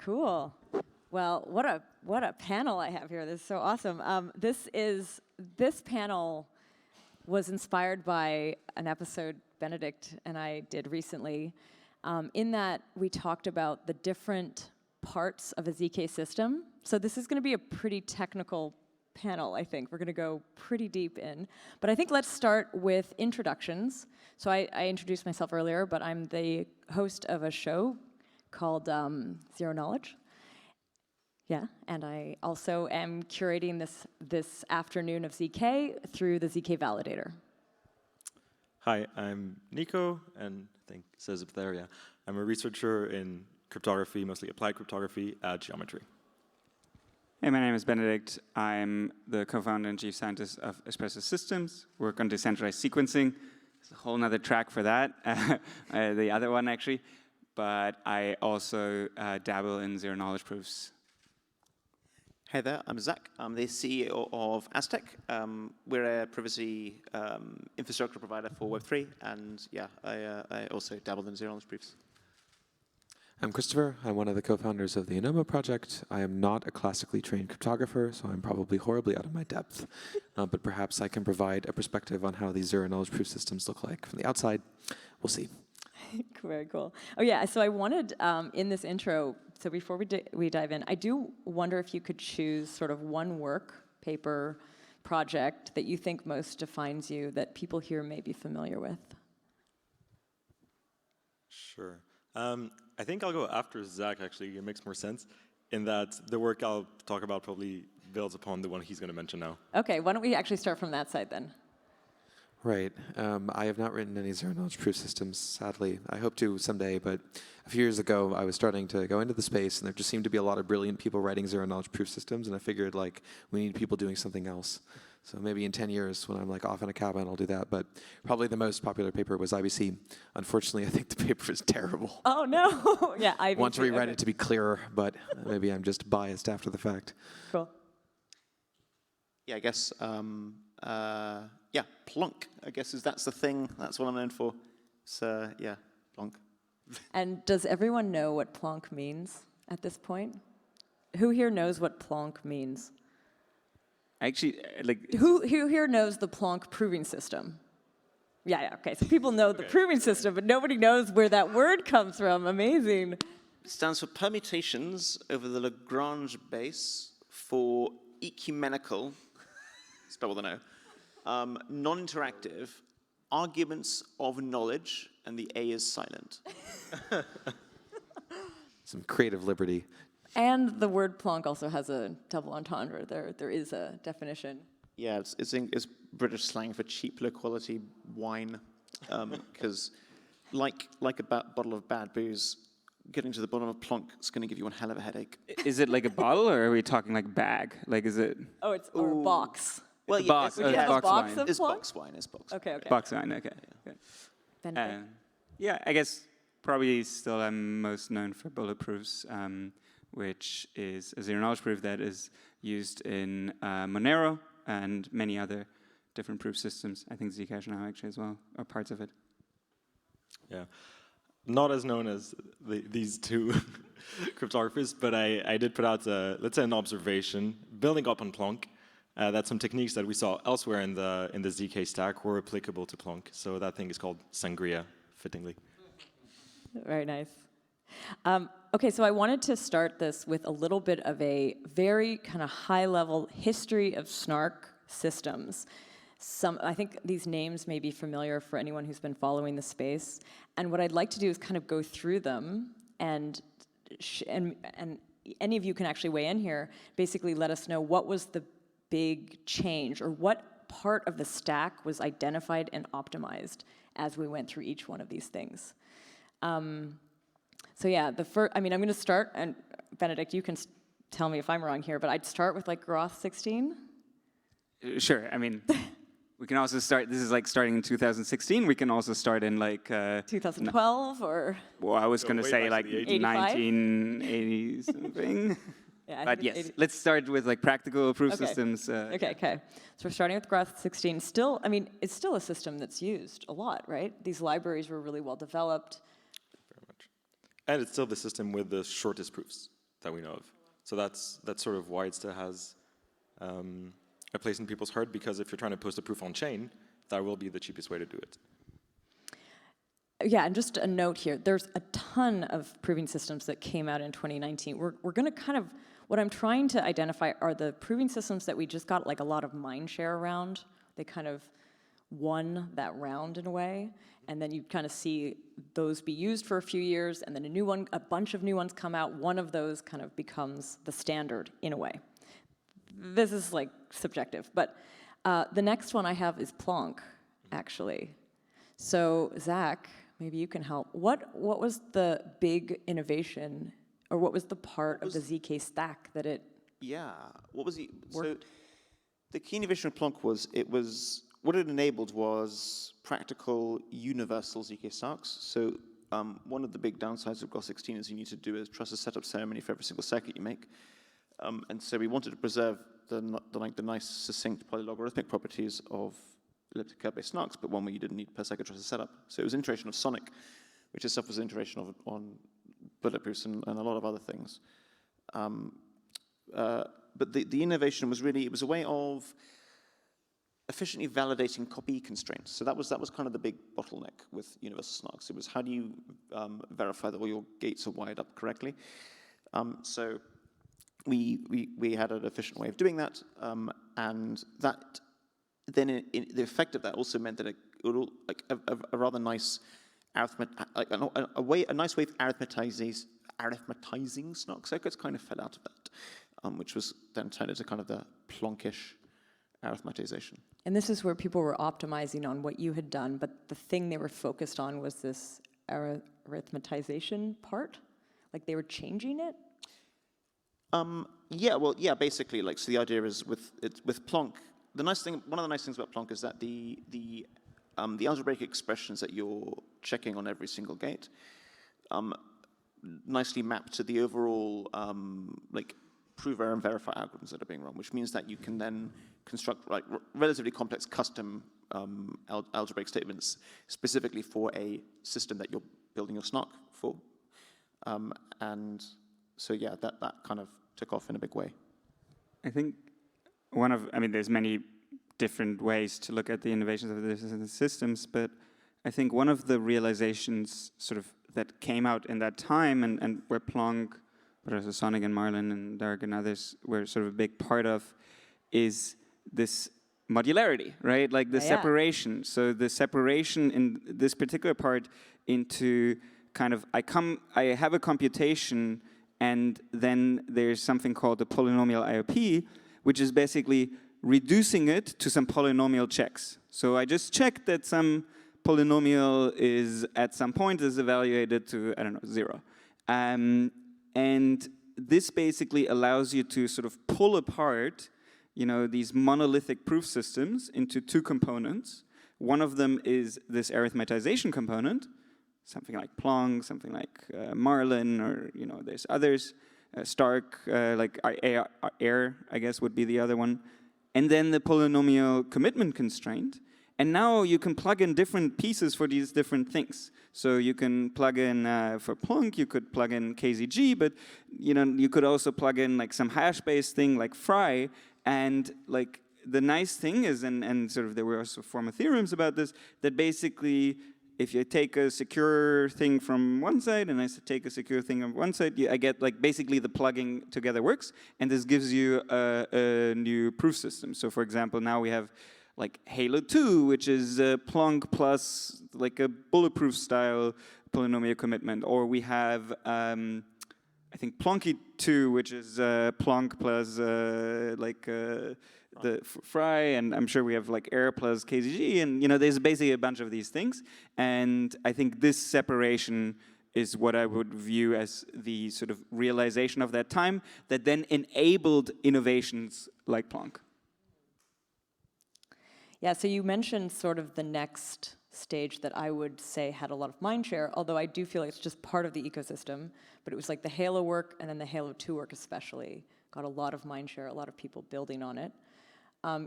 Cool. Well, what a panel I have here. This is so awesome. This panel was inspired by an episode Benedict and I did recently. In that we talked about the different parts of a ZK system. So this is going to be a pretty technical panel, I think. We're going to go pretty deep in. But I think let's start with introductions. So I introduced myself earlier, but I'm the host of a show called Zero Knowledge. Yeah, and I also am curating this afternoon of ZK through the ZK Validator. Hi, I'm Nico, and I think it says up there, yeah. I'm a researcher in cryptography, mostly applied cryptography at Geometry. Hey, my name is Benedict. I'm the co-founder and chief scientist of Espresso Systems. Work on decentralized sequencing. There's a whole other track for that, the other one actually. But I also dabble in zero-knowledge proofs. Hey there, I'm Zach. I'm the CEO of Aztec. We're a privacy infrastructure provider for Web3, and yeah, I also dabbled in zero-knowledge proofs. I'm Christopher. I'm one of the co-founders of the Anoma project. I am not a classically trained cryptographer, so I'm probably horribly out of my depth. But perhaps I can provide a perspective on how these zero-knowledge proof systems look like from the outside. We'll see. Very cool. Oh yeah, so I wanted in this intro, so before we dive in, I do wonder if you could choose sort of one work, paper, project that you think most defines you, that people here may be familiar with. Sure. I think I'll go after Zach, actually. It makes more sense in that the work I'll talk about probably builds upon the one he's going to mention now. Okay, why don't we actually start from that side then? Right. I have not written any zero-knowledge proof systems, sadly. I hope to someday, but a few years ago, I was starting to go into the space, and there just seemed to be a lot of brilliant people writing zero-knowledge proof systems, and I figured, like, we need people doing something else. So maybe in 10 years, when I'm like off in a cabin, I'll do that. But probably the most popular paper was IBC. Unfortunately, I think the paper is terrible. Oh, no. Yeah, IBC. Want to rewrite it to be clearer, but maybe I'm just biased after the fact. Cool. Yeah, I guess, yeah, Plonk, I guess that's the thing. That's what I'm known for. So, yeah, Plonk. And does everyone know what Plonk means at this point? Who here knows what Plonk means? Actually, like... Who here knows the Plonk proving system? Yeah, okay, so people know the proving system, but nobody knows where that word comes from. Amazing. It stands for permutations over the Lagrange base for ecumenical, spell with an O, non-interactive, arguments of knowledge, and the A is silent. Some creative liberty. And the word Plonk also has a double entendre. There is a definition. Yeah, it's British slang for cheap, low-quality wine, because like a bottle of bad booze, getting to the bottom of Plonk is going to give you one hell of a headache. Is it like a bottle, or are we talking like bag? Like, is it... Oh, it's or a box. Well, yeah, box. Would you have a box wine. of It's Plonk? box wine. It's box. Okay, okay. Box wine, okay. Benedict? Yeah, I guess probably still I'm most known for bulletproofs, which is a zero-knowledge proof that is used in Monero and many other different proof systems. I think Zcash now actually as well, or parts of it. Yeah. Not as known as these two cryptographers, but I did put out, let's say, an observation, building up on Plonk, that some techniques that we saw elsewhere in the ZK stack were applicable to Plonk. So that thing is called Sangria, fittingly. Very nice. Okay, so I wanted to start this with a little bit of a very kind of high-level history of snark systems. I think these names may be familiar for anyone who's been following the space. And what I'd like to do is kind of go through them, and any of you can actually weigh in here, basically let us know what was the big change, or what part of the stack was identified and optimized as we went through each one of these things. So yeah, I'm going to start, and Benedict, you can tell me if I'm wrong here, but I'd start with like Groth 16. Sure, I mean, we can also start, this is like starting in 2016, we can also start in like... 2012 or... Well, I was going to say like 85? 1980 something. Yeah, But yes, let's start with like practical proof systems. Okay. So we're starting with Groth 16. Still, I mean, it's still a system that's used a lot, right? These libraries were really well developed. Very much. And it's still the system with the shortest proofs. that we know of. So that's sort of why it still has a place in people's heart, because if you're trying to post a proof on chain, that will be the cheapest way to do it. Yeah, and just a note here, there's a ton of proving systems that came out in 2019. We're going to kind of, what I'm trying to identify are the proving systems that we just got like a lot of mind share around. They kind of won that round in a way, and then you kind of see those be used for a few years, and then a bunch of new ones come out. One of those kind of becomes the standard in a way. This is like subjective, but the next one I have is Plonk, actually. So Zach, maybe you can help. What was the big innovation, or what was the part of the ZK stack that it? Yeah, what was so the key innovation of Plonk was what it enabled was practical universal ZK stacks. So one of the big downsides of GOS16 is you need to do a trusted setup ceremony for every single circuit you make. And so we wanted to preserve the nice, succinct polylogarithmic properties of elliptic curve-based snarks, but one where you didn't need per second trusted setup. So it was an iteration of Sonic, which itself was an iteration of on bulletproofs and a lot of other things. But the innovation was really, it was a way of efficiently validating copy constraints. So that was kind of the big bottleneck with universal snarks. It was how do you verify that all your gates are wired up correctly? So we had an efficient way of doing that, and that then the effect of that also meant that it would like a rather nice a nice way of arithmetizing snark circuits kind of fell out of that, which was then turned into kind of the Plonkish arithmetization. And this is where people were optimizing on what you had done, but the thing they were focused on was this arithmetization part? Like they were changing it? Yeah, basically, like, so the idea is with Plonk, one of the nice things about Plonk is that the algebraic expressions that you're checking on every single gate nicely map to the overall like prove error and verify algorithms that are being run, which means that you can then construct like relatively complex custom algebraic statements specifically for a system that you're building your snark for, and so yeah, that kind of took off in a big way. I think there's many different ways to look at the innovations of the systems, but I think one of the realizations sort of that came out in that time and where Plonk, but also Sonic and Marlin and Derek and others were sort of a big part of is this modularity, right? Like the separation. So the separation in this particular part into kind of, I have a computation and then there's something called the polynomial IOP, which is basically reducing it to some polynomial checks. So I just check that some polynomial is at some point is evaluated to, 0. And this basically allows you to sort of pull apart, these monolithic proof systems into two components. One of them is this arithmetization component, something like Plonk, something like Marlin, or there's others. Stark, like Air, I guess would be the other one. And then the polynomial commitment constraint. And now you can plug in different pieces for these different things. So you can plug in, for Plonk, you could plug in KZG, but you could also plug in like some hash-based thing like Fry. And like the nice thing is, and sort of there were also formal theorems about this, that basically if you take a secure thing from one side and I take a secure thing on one side, I get like basically the plugging together works, and this gives you a new proof system. So for example, now we have like Halo 2, which is Plonk plus like a bulletproof style polynomial commitment, or we have I think Plonky 2, which is Plonk plus the Fry, and I'm sure we have like Air plus KZG, and there's basically a bunch of these things. And I think this separation is what I would view as the sort of realization of that time that then enabled innovations like Plonk. Yeah, so you mentioned sort of the next stage that I would say had a lot of mindshare, although I do feel like it's just part of the ecosystem, but it was like the Halo work and then the Halo 2 work especially got a lot of mindshare, a lot of people building on it.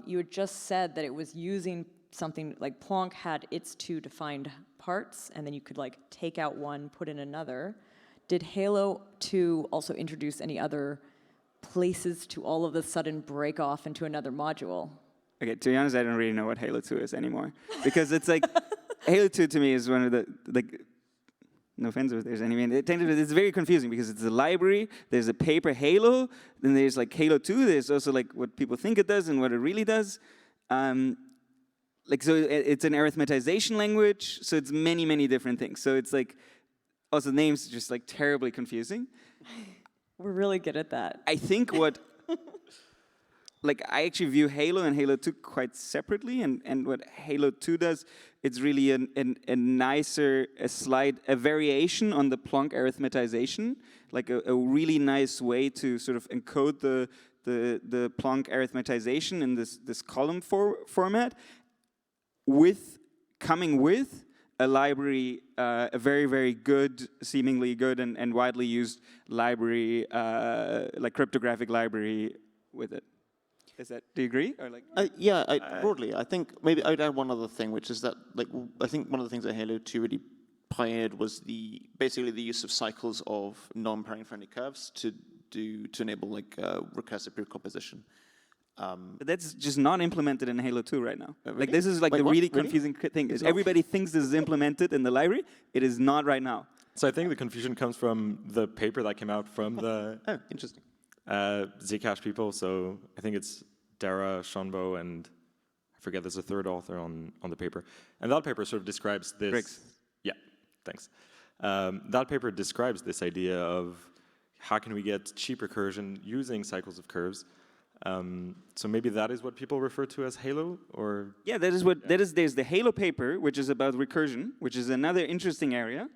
You had just said that it was using something like Plonk had its two defined parts, and then you could like take out one, put in another. did Halo 2 also introduce any other places to all of a sudden break off into another module? Okay, to be honest, I don't really know what Halo 2 is anymore. Because it's like, Halo 2 to me is one of the, like, no offense if there's any, it's very confusing because it's a library, there's a paper Halo, then there's like Halo 2, there's also like what people think it does and what it really does. Like, so it's an arithmetization language, so it's many, many different things. So it's like, also names just like terribly confusing. We're really good at that. I think what, like I actually view Halo and Halo 2 quite separately, and what Halo 2 does, it's really a nicer, a variation on the Plonk arithmetization, like a really nice way to sort of encode the Plonk arithmetization in this column format, coming with a library, a very, very good, seemingly good and widely used library, like cryptographic library with it. Do you agree? Or like? Yeah, broadly. I think maybe I'd add one other thing, which is that like I think one of the things that Halo 2 really pioneered was basically the use of cycles of non-pairing friendly curves to enable like recursive precomposition. But that's just not implemented in Halo 2 right now. Really? Like this is like Wait, the what? really Really? confusing thing. Is everybody thinks this is implemented in the library. It is not right now. So I think the confusion comes from the paper that came out from the Oh, interesting. Zcash people. So I think it's Dara, Shonbo, and I forget there's a third author on the paper. And that paper sort of describes this. Briggs. Yeah, thanks. That paper describes this idea of how can we get cheap recursion using cycles of curves. So maybe that is what people refer to as Halo, or Yeah, that is what There's the Halo paper, which is about recursion, which is another interesting area,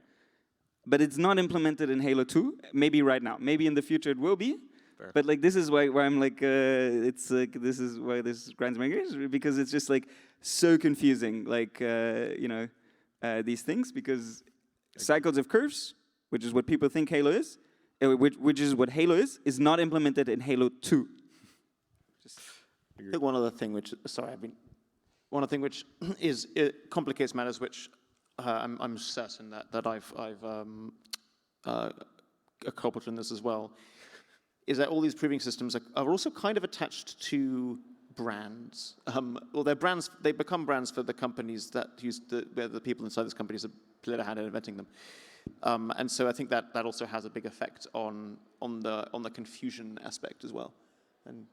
but it's not implemented in Halo 2. Maybe right now, maybe in the future it will be. Fair. But like this is why I'm like it's like this is why this grinds my gears, because it's just like so confusing, like these things, because cycles of curves, which is what people think Halo is, which is what Halo is not implemented in Halo 2. I think one other thing which is it complicates matters, which I'm certain that I've accomplished in this as well, is that all these proving systems are also kind of attached to brands. Well, they're brands. They become brands for the companies that where the people inside those companies have played a hand in inventing them. And so I think that also has a big effect on the confusion aspect as well. And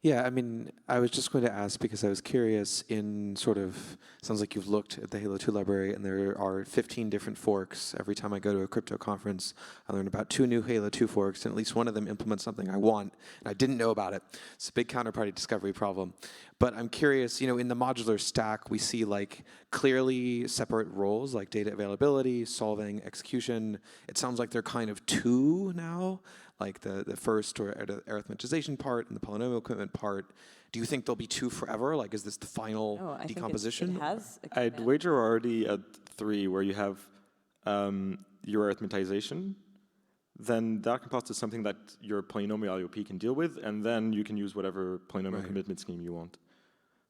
Yeah, I mean, I was just going to ask because I was curious in sort of, sounds like you've looked at the Halo 2 library and there are 15 different forks. Every time I go to a crypto conference, I learn about 2 new Halo 2 forks, and at least one of them implements something I want, and I didn't know about it. It's a big counterparty discovery problem. But I'm curious, in the modular stack, we see like clearly separate roles, like data availability, solving, execution. It sounds like they're kind of 2 now, like the first or arithmetization part and the polynomial commitment part. Do you think there'll be 2 forever? Like, is this the final I decomposition? think it has. I'd wager we're already at 3, where you have your arithmetization. Then that can pass to something that your polynomial IOP can deal with, and then you can use whatever polynomial commitment scheme you want.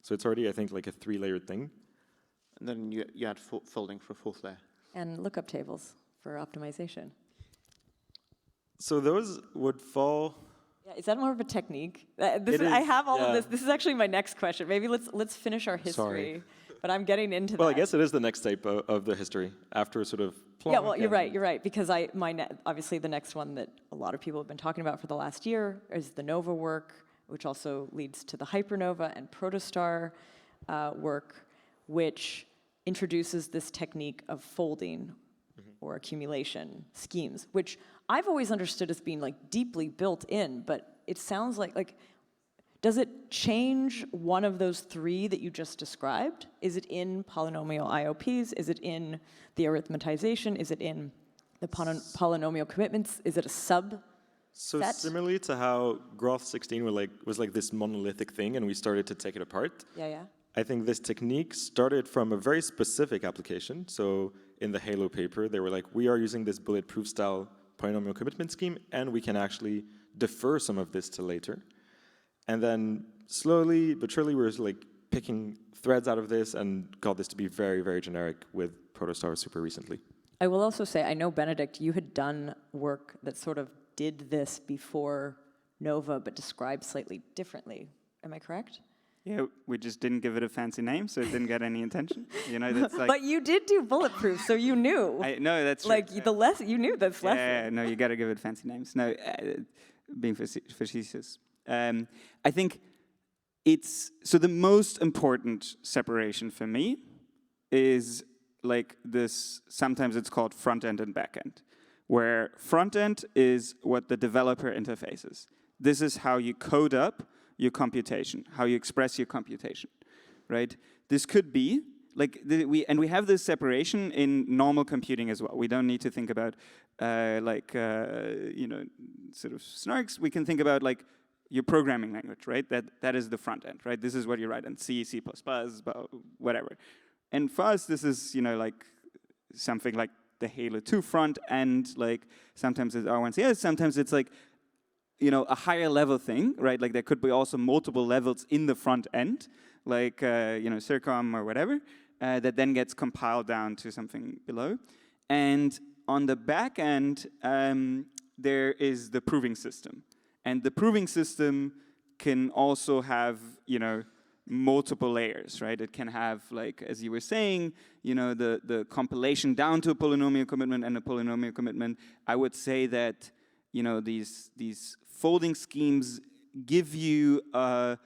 So it's already, I think, like a 3-layered thing. And then you add folding for a 4th layer. And lookup tables for optimization. So those would fall. Yeah, is that more of a technique? I is, have all of yeah. this. This is actually my next question. Maybe let's finish our history. Sorry. But I'm getting into that. Well, I guess it is the next type of the history after sort of. Yeah, well, you're right. Because obviously the next one that a lot of people have been talking about for the last year is the Nova work, which also leads to the Hypernova and Protostar work, which introduces this technique of folding or accumulation schemes, which I've always understood as being like deeply built in, but it sounds like does it change one of those 3 that you just described? Is it in polynomial IOPs? Is it in the arithmetization? Is it in the polynomial commitments? Is it a sub? So set? similarly to how Groth 16 was like this monolithic thing, and we started to take it apart. Yeah. I think this technique started from a very specific application. So in the Halo paper, they were like, we are using this bulletproof style polynomial commitment scheme, and we can actually defer some of this to later. And then slowly but surely, we were like picking threads out of this and got this to be very, very generic with Protostar super recently. I will also say, I know, Benedict, you had done work that sort of did this before Nova, but described slightly differently. Am I correct? Yeah, we just didn't give it a fancy name, so it didn't get any attention. You know, that's like. But you did do bulletproof, so you knew. No, that's true. Like the lesson, you knew this lesson. Yeah, no, you got to give it fancy names. No, being facetious. I think it's so the most important separation for me is like this. Sometimes it's called front end and back end, where front end is what the developer interfaces. This is how you code up your computation, how you express your computation, right? This could be like we have this separation in normal computing as well. We don't need to think about you know, sort of snarks. We can think about like your programming language, right? That is the front end, right? This is what you write in C, C++, whatever. And for us, this is, you know, like something like the Halo 2 front end. Like sometimes it's R1CS, sometimes it's like, you know, a higher level thing, right? Like there could be also multiple levels in the front end, like, you know, Circom or whatever, that then gets compiled down to something below. And on the back end, there is the proving system. And the proving system can also have, you know, multiple layers, right? It can have, like, as you were saying, you know, the compilation down to a polynomial commitment and a polynomial commitment. I would say that, you know, these folding schemes give you a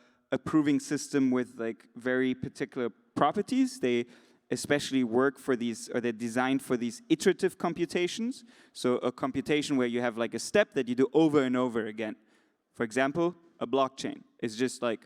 proving system with like very particular properties. They especially work for these, or they're designed for these iterative computations. So a computation where you have like a step that you do over and over again. For example, a blockchain is just like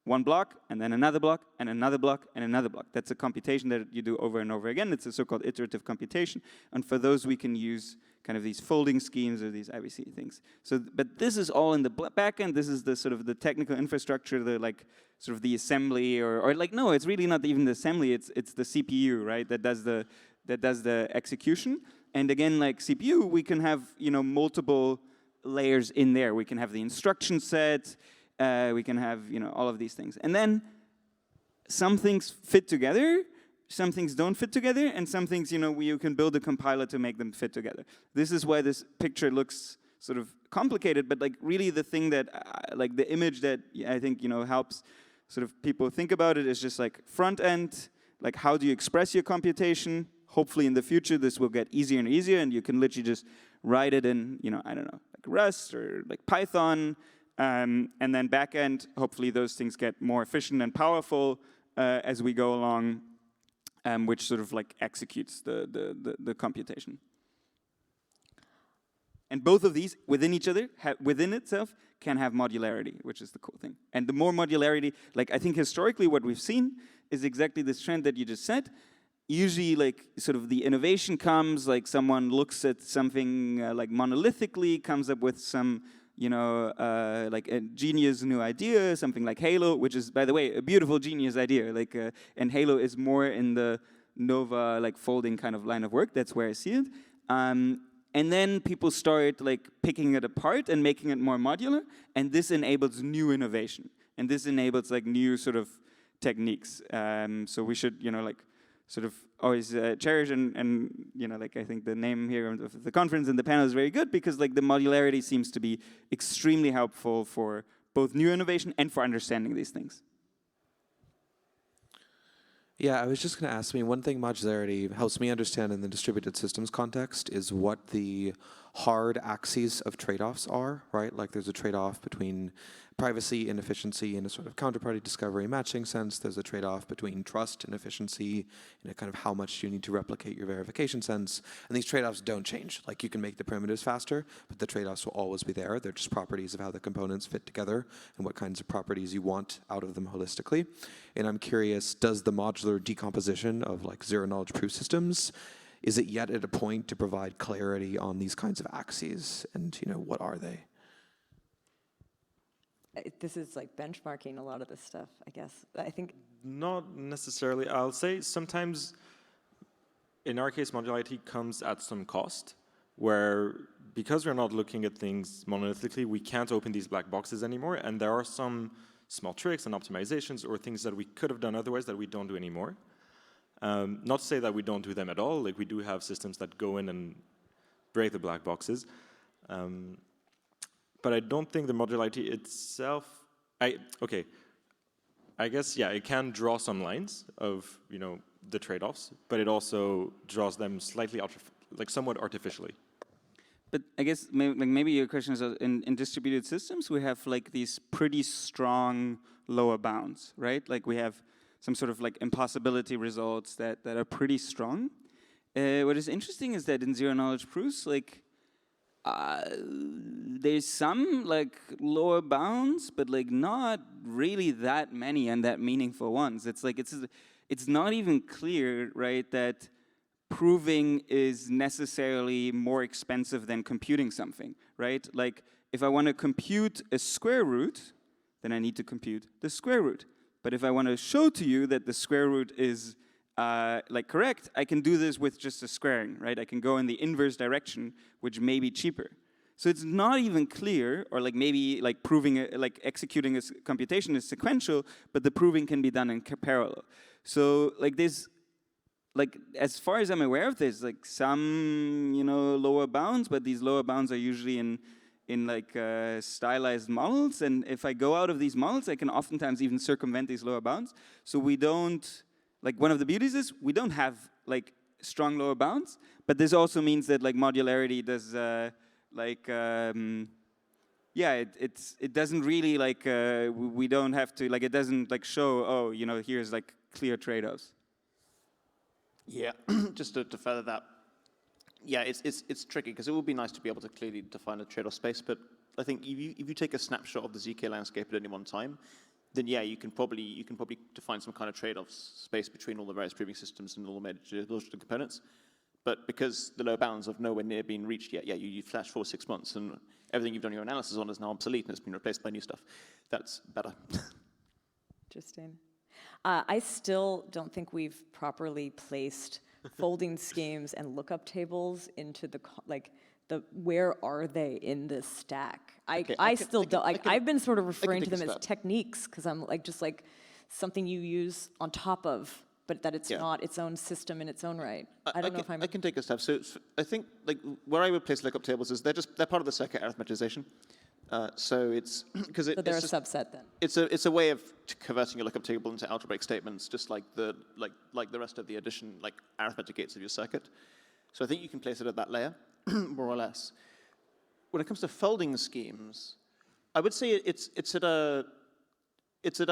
one block, and then another block, and another block, and another block. That's a computation that you do over and over again. It's a so-called iterative computation. And for those, we can use kind of these folding schemes or these IBC things. So, but this is all in the back end. This is the sort of the technical infrastructure, the like sort of the assembly, or like, no, it's really not even the assembly. It's the CPU, right? That does the execution. And again, like CPU, we can have, you know, multiple layers in there. We can have the instruction set. We can have, you know, all of these things. And then some things fit together, some things don't fit together, and some things, you know, you can build a compiler to make them fit together. This is why this picture looks sort of complicated, but like really the thing that, like the image that I think, you know, helps sort of people think about it is just like front end, like how do you express your computation? Hopefully in the future this will get easier and easier, and you can literally just write it in, you know, I don't know, like Rust or like Python. And then back end, hopefully those things get more efficient and powerful as we go along, which sort of like executes the computation. And both of these within each other, within itself, can have modularity, which is the cool thing. And the more modularity, like I think historically what we've seen is exactly this trend that you just said. Usually, like, sort of the innovation comes, like someone looks at something like monolithically, comes up with some, you know, like a genius new idea, something like Halo, which is, by the way, a beautiful genius idea. Like, and Halo is more in the Nova, like, folding kind of line of work. That's where I see it. And then people start, like, picking it apart and making it more modular, and this enables new innovation. And this enables, like, new sort of techniques. So we should, you know, like, sort of always cherish and you know, like I think the name here of the conference and the panel is very good because like the modularity seems to be extremely helpful for both new innovation and for understanding these things. Yeah, I was just going to ask, one thing modularity helps me understand in the distributed systems context is what the hard axes of trade-offs are, right? Like there's a trade-off between privacy and efficiency in a sort of counterparty discovery matching sense. There's a trade-off between trust and efficiency in a kind of how much you need to replicate your verification sense. And these trade-offs don't change. Like you can make the primitives faster, but the trade-offs will always be there. They're just properties of how the components fit together and what kinds of properties you want out of them holistically. And I'm curious, does the modular decomposition of like zero-knowledge proof systems, is it yet at a point to provide clarity on these kinds of axes? And, you know, what are they? This is like benchmarking a lot of this stuff, I guess. I think. Not necessarily. I'll say sometimes, in our case, modularity comes at some cost, where because we're not looking at things monolithically, we can't open these black boxes anymore, and there are some small tricks and optimizations or things that we could have done otherwise that we don't do anymore. Not to say that we don't do them at all. Like we do have systems that go in and break the black boxes. But I don't think the modularity itself, I guess, yeah, it can draw some lines of, the trade-offs, but it also draws them slightly, somewhat artificially. But I guess maybe your question is in distributed systems we have like these pretty strong lower bounds, right? Like we have some sort of like impossibility results that are pretty strong. What is interesting is that in zero knowledge proofs, like there's some like lower bounds, but like not really that many and that meaningful ones. It's like it's not even clear, right, that proving is necessarily more expensive than computing something, right? Like if I want to compute a square root, then I need to compute the square root. But if I want to show to you that the square root is correct, I can do this with just a squaring, right? I can go in the inverse direction, which may be cheaper. So it's not even clear, or like maybe like proving, like executing a computation is sequential, but the proving can be done in parallel. So like this, like as far as I'm aware of, there's like some lower bounds, but these lower bounds are usually in stylized models, and if I go out of these models, I can oftentimes even circumvent these lower bounds. So we don't, like one of the beauties is we don't have like strong lower bounds, but this also means that like modularity does it doesn't really like we don't have to like it doesn't like show here's like clear trade-offs. Yeah, just to further that, yeah, it's tricky because it would be nice to be able to clearly define a trade-off space, but I think if you take a snapshot of the ZK landscape at any one time, then yeah, you can probably define some kind of trade-off space between all the various proving systems and all the major logical components. But because the lower bounds have nowhere near been reached yet, yeah, you flash forward 6 months and everything you've done your analysis on is now obsolete and it's been replaced by new stuff. That's better. Interesting. I still don't think we've properly placed folding schemes and lookup tables into the where are they in this stack? I've been sort of referring to them as techniques because I'm like just like something you use on top of, but that it's not its own system in its own right. I don't know if I'm. I can take a step. So I think like where I would place lookup tables is they're part of the circuit arithmetization. So it's because so they're a subset then. It's a way of converting your lookup table into algebraic statements, just like the rest of the addition like arithmetic gates of your circuit. So I think you can place it at that layer, more or less. When it comes to folding schemes, I would say it's at a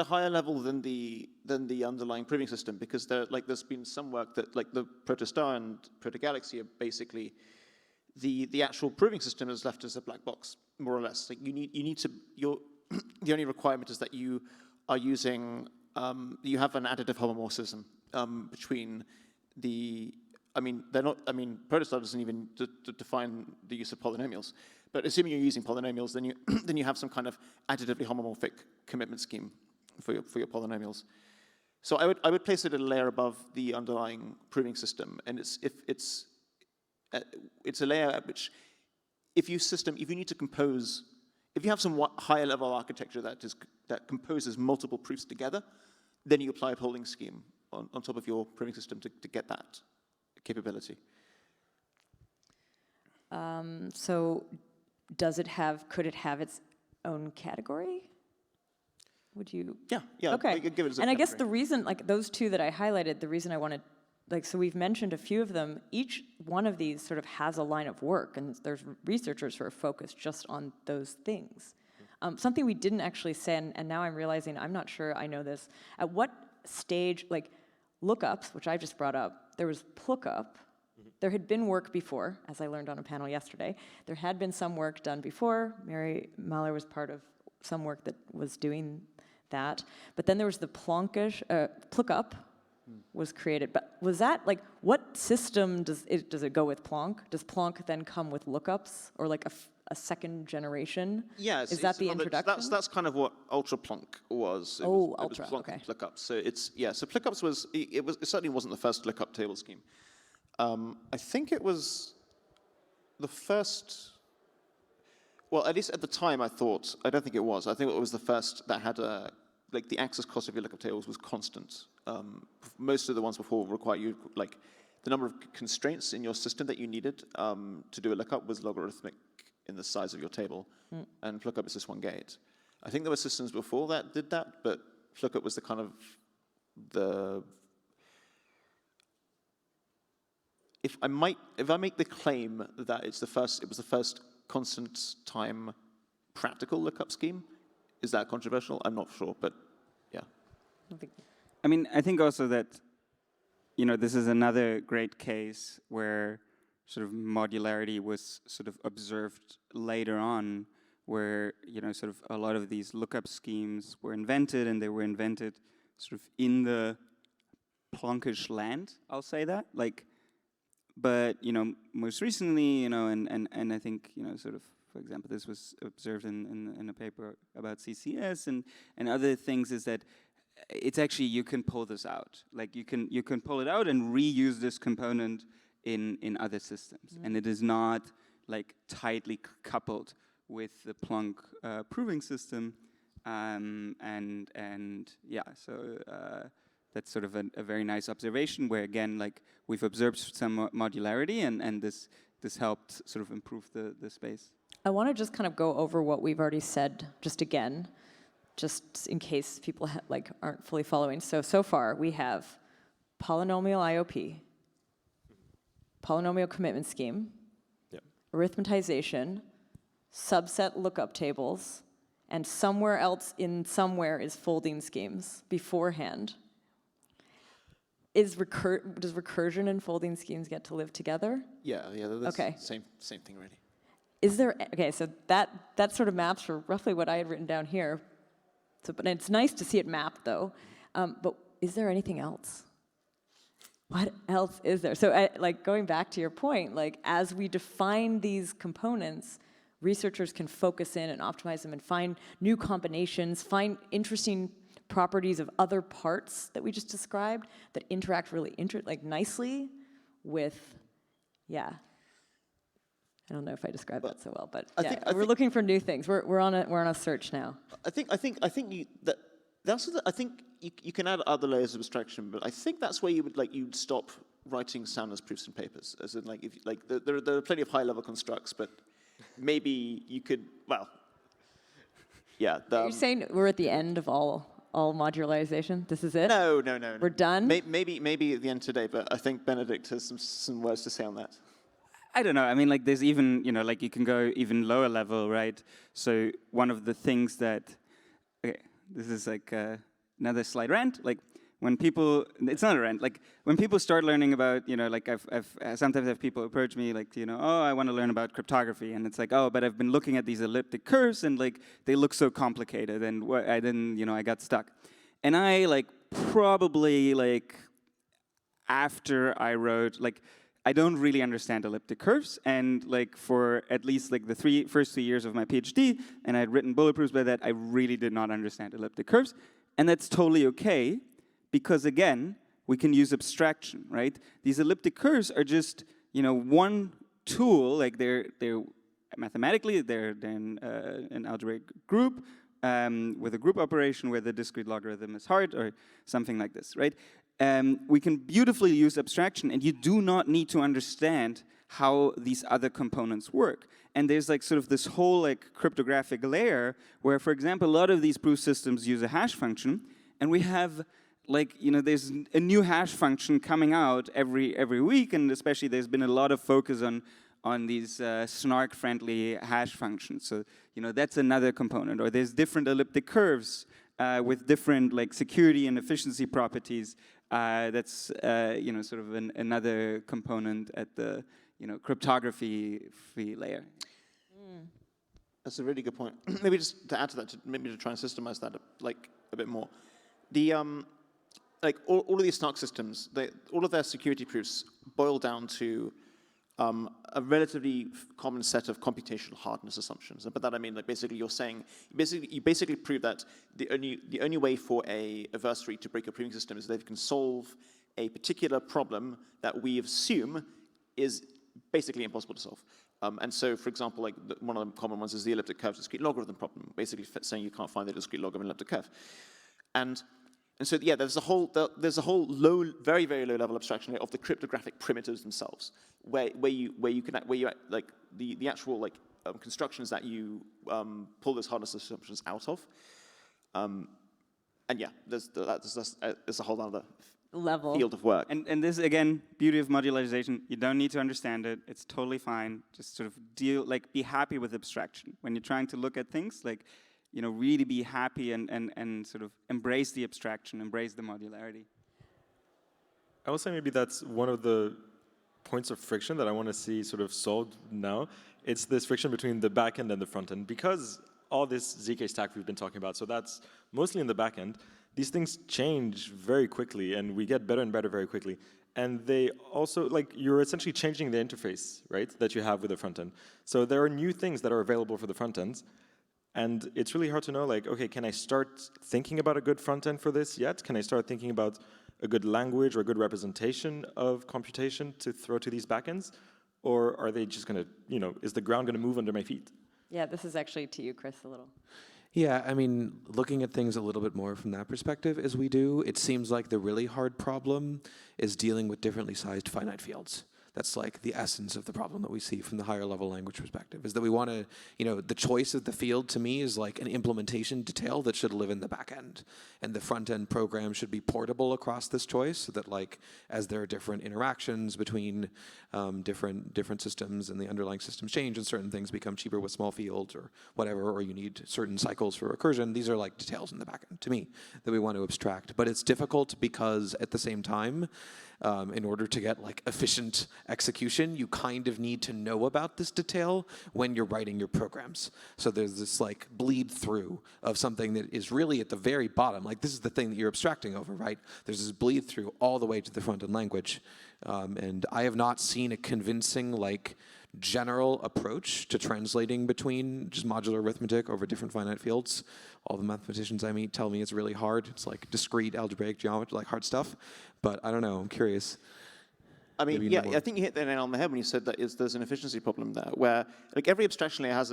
higher level than the underlying proving system because there's been some work that like the protostar and protogalaxy are basically the actual proving system is left as a black box, more or less. Like the only requirement is that you are using you have an additive homomorphism between the. Protostar doesn't even define the use of polynomials. But assuming you're using polynomials, then you have some kind of additively homomorphic commitment scheme for your polynomials. So I would place it at a layer above the underlying proving system, and it's a layer at which if you need to compose, if you have some higher level architecture that composes multiple proofs together, then you apply a holding scheme on top of your proving system to get that capability. So could it have its own category? Would you? Yeah. Okay. Give it as a and I guess category. the reason, like those two that I highlighted, the reason I wanted, like, so we've mentioned a few of them. Each one of these sort of has a line of work, and there's researchers who are focused just on those things. Something we didn't actually say, and now I'm realizing I'm not sure I know this. At what stage, like lookups, which I just brought up, there was lookup. There had been work before, as I learned on a panel yesterday. There had been some work done before. Mary Mahler was part of some work that was doing that. But then there was the Plookup was created. But was that, like, what system does it go with Plonk? Does Plonk then come with lookups, or like a second generation? Yeah, is that the introduction? That's kind of what Ultra Plonk was. It was Plonk okay. and Plookups. So so Plookups it certainly wasn't the first lookup table scheme. I think it was the first. Well, at least at the time, I don't think it was. I think it was the first that had the access cost of your lookup tables was constant. most of the ones before require you, like, the number of constraints in your system that you needed to do a lookup was logarithmic in the size of your table, and lookup is just one gate. I think there were systems before that did that, but lookup was the kind of if I make the claim that it was the first constant time practical lookup scheme, is that controversial? I'm not sure, but yeah. I mean, I think also that, this is another great case where sort of modularity was sort of observed later on, where, sort of a lot of these lookup schemes were invented, and they were invented sort of in the Plonkish land, I'll say that. But, most recently, and I think, sort of, for example, this was observed in a paper about CCS and other things, is that it's actually, you can pull this out. Like, you can pull it out and reuse this component in other systems. And it is not, like, tightly coupled with the Plonk proving system. And yeah, so that's sort of a very nice observation where, again, like, we've observed some modularity, and this helped sort of improve the space. I want to just kind of go over what we've already said just again, just in case people aren't fully following. So far we have polynomial IOP, polynomial commitment scheme, arithmetization, subset lookup tables, and somewhere else in somewhere is folding schemes beforehand. Does recursion and folding schemes get to live together? Yeah, that's Okay. same thing really. Is there, okay, so that sort of maps for roughly what I had written down here. So, but it's nice to see it mapped though. But is there anything else? What else is there? So going back to your point, like, as we define these components, researchers can focus in and optimize them and find new combinations, find interesting properties of other parts that we just described that interact really nicely with, yeah. I don't know if I described that so well, but we're looking for new things. We're on a search now. I think you can add other layers of abstraction, but I think that's where you'd stop writing soundness proofs and papers. As in, there are plenty of high-level constructs, but maybe you could, well, yeah. You're saying we're at the end of all modularization? This is it? No. We're done? Maybe at the end today, but I think Benedict has some words to say on that. I don't know. I mean, like, there's even, you can go even lower level, right? So one of the things that, okay, this is like another slight rant. Like, when people, it's not a rant. Like, when people start learning about, I've sometimes have people approach me like, oh, I want to learn about cryptography, and it's like, oh, but I've been looking at these elliptic curves, and like, they look so complicated, and I got stuck. And I probably after I wrote I don't really understand elliptic curves, and for at least the first 3 years of my PhD, and I had written bulletproofs by that, I really did not understand elliptic curves, and that's totally okay, because again, we can use abstraction, right? These elliptic curves are just one tool, they're mathematically they're an algebraic group with a group operation where the discrete logarithm is hard or something like this, right? We can beautifully use abstraction, and you do not need to understand how these other components work. And there's sort of this whole cryptographic layer where, for example, a lot of these proof systems use a hash function, and we have there's a new hash function coming out every week, and especially there's been a lot of focus on these snark-friendly hash functions. So that's another component. Or there's different elliptic curves with different security and efficiency properties. That's sort of another component at the cryptography layer. That's a really good point. Maybe just to add to that, maybe to try and systemize that a bit more. The all of these snark systems, all of their security proofs boil down to a relatively common set of computational hardness assumptions. And by that I mean, basically, you're saying you basically prove that the only way for a adversary to break a proving system is they can solve a particular problem that we assume is basically impossible to solve. And so, for example, one of the common ones is the elliptic curve discrete logarithm problem, basically saying you can't find the discrete log of an elliptic curve. And And so, yeah, there's a whole very, very low level abstraction layer of the cryptographic primitives themselves, where you like the actual like constructions that you pull those hardness assumptions out of. And yeah, there's a whole other Level. field of work. And this, again, beauty of modularization. You don't need to understand it. It's totally fine. Just sort of be happy with abstraction. When you're trying to look at things, like, really be happy and sort of embrace the abstraction, embrace the modularity. I will say maybe that's one of the points of friction that I want to see sort of solved now. It's this friction between the back end and the front end. Because all this ZK stack we've been talking about, so that's mostly in the back end, these things change very quickly, and we get better and better very quickly. And they also, like, you're essentially changing the interface, right, that you have with the front end. So there are new things that are available for the front ends. And it's really hard to know, like, okay, can I start thinking about a good front end for this yet? Can I start thinking about a good language or a good representation of computation to throw to these backends? Or are they just going to, is the ground going to move under my feet? Yeah, this is actually to you, Chris, a little. Yeah, I mean, looking at things a little bit more from that perspective as we do, it seems like the really hard problem is dealing with differently sized finite fields. That's like the essence of the problem that we see from the higher level language perspective, is that we want to, the choice of the field to me is like an implementation detail that should live in the back end. And the front end program should be portable across this choice so that, like, as there are different interactions between different systems and the underlying systems change and certain things become cheaper with small fields or whatever, or you need certain cycles for recursion, these are like details in the back end to me that we want to abstract. But it's difficult because at the same time, in order to get like efficient execution, you kind of need to know about this detail when you're writing your programs. So there's this like bleed through of something that is really at the very bottom. Like, this is the thing that you're abstracting over, right? There's this bleed through all the way to the front end language. And I have not seen a convincing like general approach to translating between just modular arithmetic over different finite fields. All the mathematicians I meet tell me it's really hard. It's like discrete algebraic geometry, like hard stuff. But I don't know, I'm curious. I mean, yeah, I think you hit the nail on the head when you said that there's an efficiency problem there, where like every abstraction layer has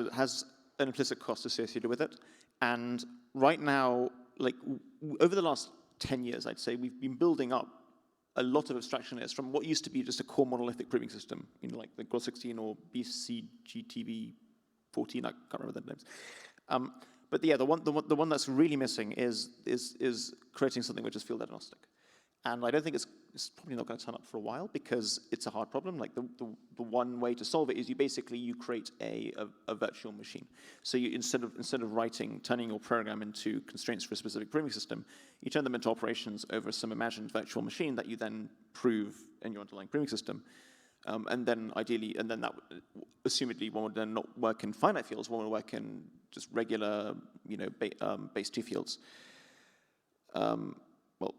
an implicit cost associated with it. And right now, like over the last 10 years, I'd say, we've been building up a lot of abstraction layers from what used to be just a core monolithic proving system, like the GROS16 or BCGTV14, I can't remember the names. But yeah, the one that's really missing is creating something which is field agnostic. And I don't think it's probably not going to turn up for a while because it's a hard problem. Like the one way to solve it is you create a virtual machine. So you instead of turning your program into constraints for a specific proving system, you turn them into operations over some imagined virtual machine that you then prove in your underlying proving system. And then that assumedly one would then not work in finite fields, one would work in just regular, base 2 fields. Well,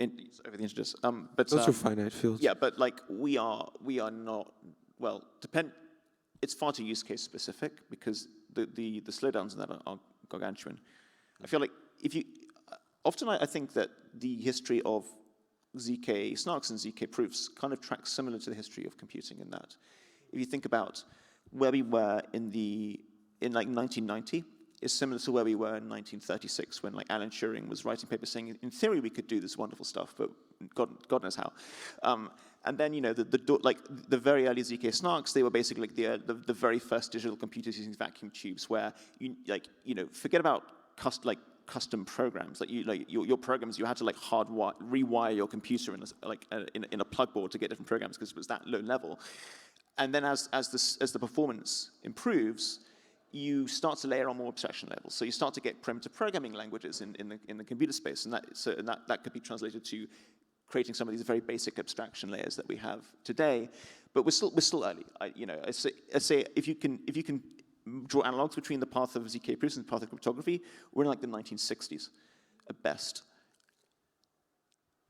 over the integers. But those are finite fields. Yeah, but like we are not. Well, it's far too use case specific because the slowdowns in that are gargantuan. I feel like often I think that the history of ZK snarks and ZK proofs kind of tracks similar to the history of computing in that. If you think about where we were in 1990. Is similar to where we were in 1936 when like Alan Turing was writing papers saying in theory we could do this wonderful stuff, but God knows how. And then the very early ZK snarks, they were basically like the very first digital computers using vacuum tubes, where forget about custom programs. Like your programs, you had to like rewire your computer in a plug board to get different programs because it was that low level. And then as the performance improves, you start to layer on more abstraction levels. So you start to get primitive programming languages in the computer space, and that could be translated to creating some of these very basic abstraction layers that we have today. But we're still early. I say if you can draw analogs between the path of ZK proofs and the path of cryptography, we're in like the 1960s at best.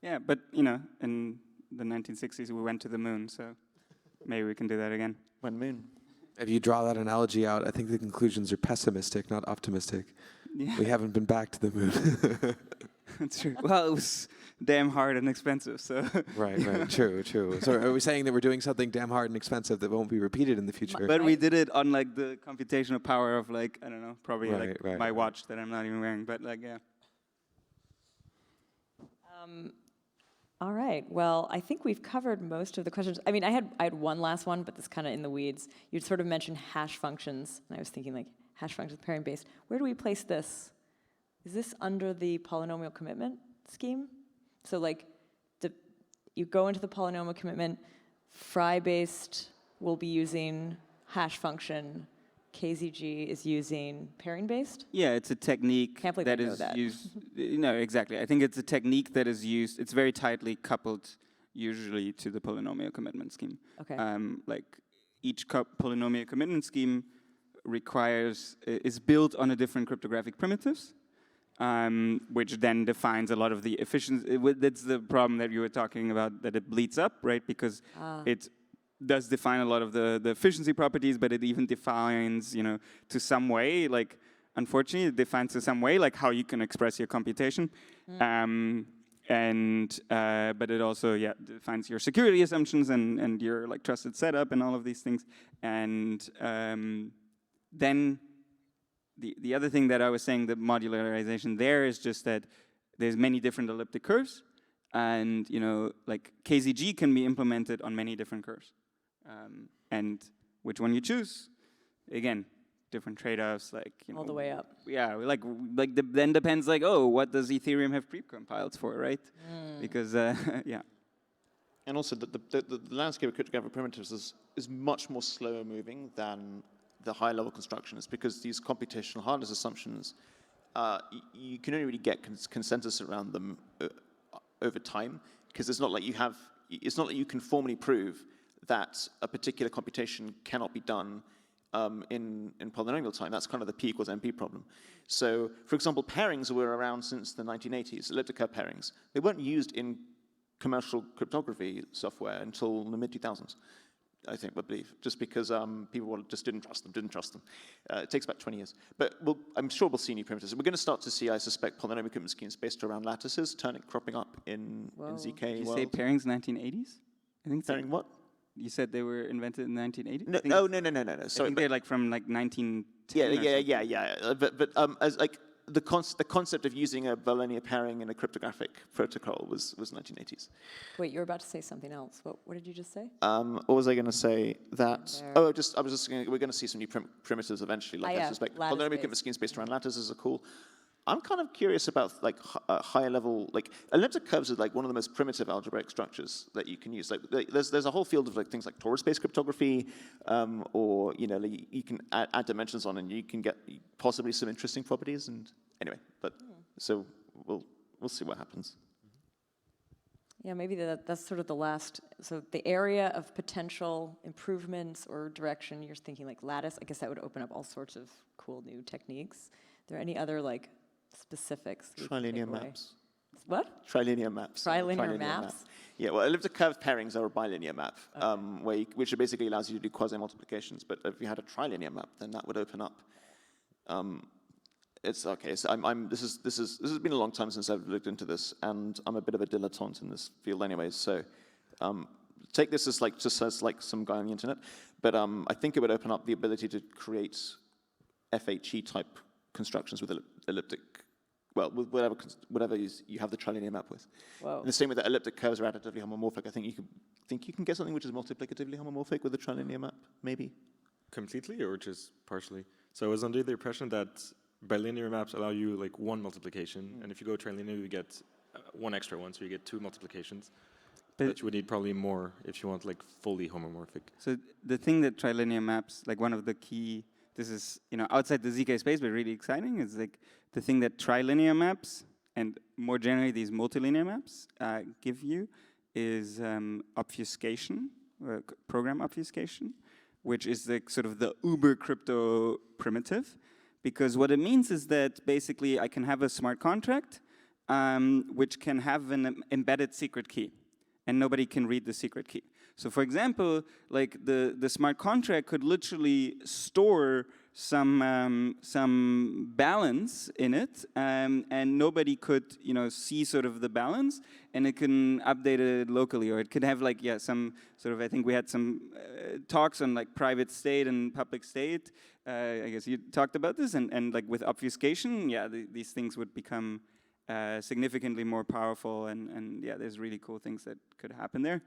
Yeah, but in the 1960s we went to the moon, so maybe we can do that again. When moon? If you draw that analogy out, I think the conclusions are pessimistic, not optimistic. Yeah. We haven't been back to the moon. That's true. Well, it was damn hard and expensive, so. Right, true. So are we saying that we're doing something damn hard and expensive that won't be repeated in the future? But we did it on like the computational power of like, I don't know, probably Right. my watch that I'm not even wearing, but like, yeah. All right. Well, I think we've covered most of the questions. I mean, I had one last one, but this kind of in the weeds. You'd sort of mentioned hash functions, and I was thinking like hash functions pairing based. Where do we place this? Is this under the polynomial commitment scheme? So like, you go into the polynomial commitment, Fry-based will be using hash function, KZG is using pairing-based? Yeah, it's a technique Can't believe that I know is that. used. No, exactly. I think it's a technique that is used. It's very tightly coupled, usually, to the polynomial commitment scheme. Okay. Like each polynomial commitment scheme is built on a different cryptographic primitives, which then defines a lot of the efficiency. That's the problem that you were talking about, that it bleeds up, right? Because it does define a lot of the efficiency properties, but it even defines, to some way, like, unfortunately, it defines to some way, like, how you can express your computation. But it also, defines your security assumptions and your, like, trusted setup and all of these things. And then the other thing that I was saying, the modularization there is just that there's many different elliptic curves. And, like, KZG can be implemented on many different curves. And which one you choose, again, different trade-offs, like, all the way up. Yeah, then depends, like, oh, what does Ethereum have pre-compiled for, right? Because, yeah. And also, the landscape of cryptographic primitives is much more slower moving than the high-level constructions, because these computational hardness assumptions, you can only really get consensus around them over time, because it's not like you can formally prove that a particular computation cannot be done in polynomial time. That's kind of the P equals NP problem. So, for example, pairings were around since the 1980s, elliptic curve pairings. They weren't used in commercial cryptography software until the mid-2000s, I believe, just because people just didn't trust them. It takes about 20 years. But I'm sure we'll see new primitives. We're going to start to see, I suspect, polynomial commitment schemes based around lattices cropping up in ZK Did you world. say pairings 1980s? I think so. Pairing what? You said they were invented in the 1980s? No. Sorry, I think they're like from like 1910. Yeah. But as like the concept of using a bilinear pairing in a cryptographic protocol was 1980s. Wait, you were about to say something else. What did you just say? What was I going to say? That There. we're going to see some new primitives eventually. Like I suspect, lattice polynomial based. commitment schemes based around lattices are cool. I'm kind of curious about like higher level, like elliptic curves is like one of the most primitive algebraic structures that you can use. Like there's a whole field of like things like torus-based cryptography, or like, you can add dimensions on and you can get possibly some interesting properties. And anyway, but so we'll see what happens. Yeah, maybe that's sort of the last. So the area of potential improvements or direction, you're thinking like lattice. I guess that would open up all sorts of cool new techniques. Are there any other like specifics? Trilinear maps. What? Trilinear maps. Trilinear maps? Map. Yeah, well, elliptic curve pairings are a bilinear map, which basically allows you to do quasi-multiplications. But if you had a trilinear map, then that would open up. It's okay. So this has been a long time since I've looked into this, and I'm a bit of a dilettante in this field, anyways. So take this as like some guy on the internet. But I think it would open up the ability to create FHE type constructions with elliptic, with whatever you have the trilinear map with. Whoa. And the same with the elliptic curves are additively homomorphic. I think you can get something which is multiplicatively homomorphic with the trilinear map, maybe. Completely or just partially? So I was under the impression that bilinear maps allow you like one multiplication, and if you go trilinear, you get one extra one, so you get two multiplications. But you would need probably more if you want like fully homomorphic. So the thing that trilinear maps, like one of the key, this is outside the ZK space, but really exciting, is like the thing that trilinear maps and more generally these multilinear maps give you is obfuscation, program obfuscation, which is the sort of the uber crypto primitive. Because what it means is that basically I can have a smart contract which can have an embedded secret key, and nobody can read the secret key. So for example, like the smart contract could literally store some balance in it, and nobody could see sort of the balance, and it can update it locally, or it could have like some sort of, I think we had some talks on like private state and public state. I guess you talked about this, and like with obfuscation, these things would become significantly more powerful, and yeah, there's really cool things that could happen there.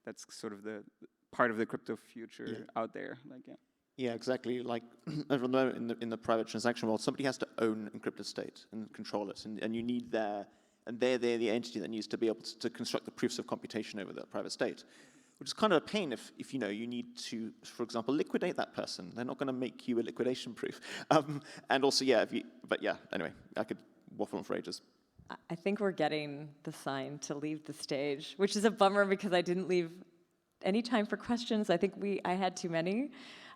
That's sort of the part of the crypto future out there. Like, yeah. Yeah, exactly. Like at the moment in the private transaction world, somebody has to own encrypted state and control it, and you need they're the entity that needs to be able to construct the proofs of computation over that private state, which is kind of a pain if you need to, for example, liquidate that person. They're not going to make you a liquidation proof. And also, anyway, I could waffle on for ages. I think we're getting the sign to leave the stage, which is a bummer because I didn't leave any time for questions. I think I had too many.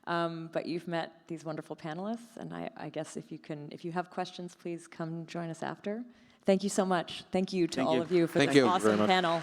But you've met these wonderful panelists, and I guess if you have questions, please come join us after. Thank you so much. Thank you to all of you for this awesome panel.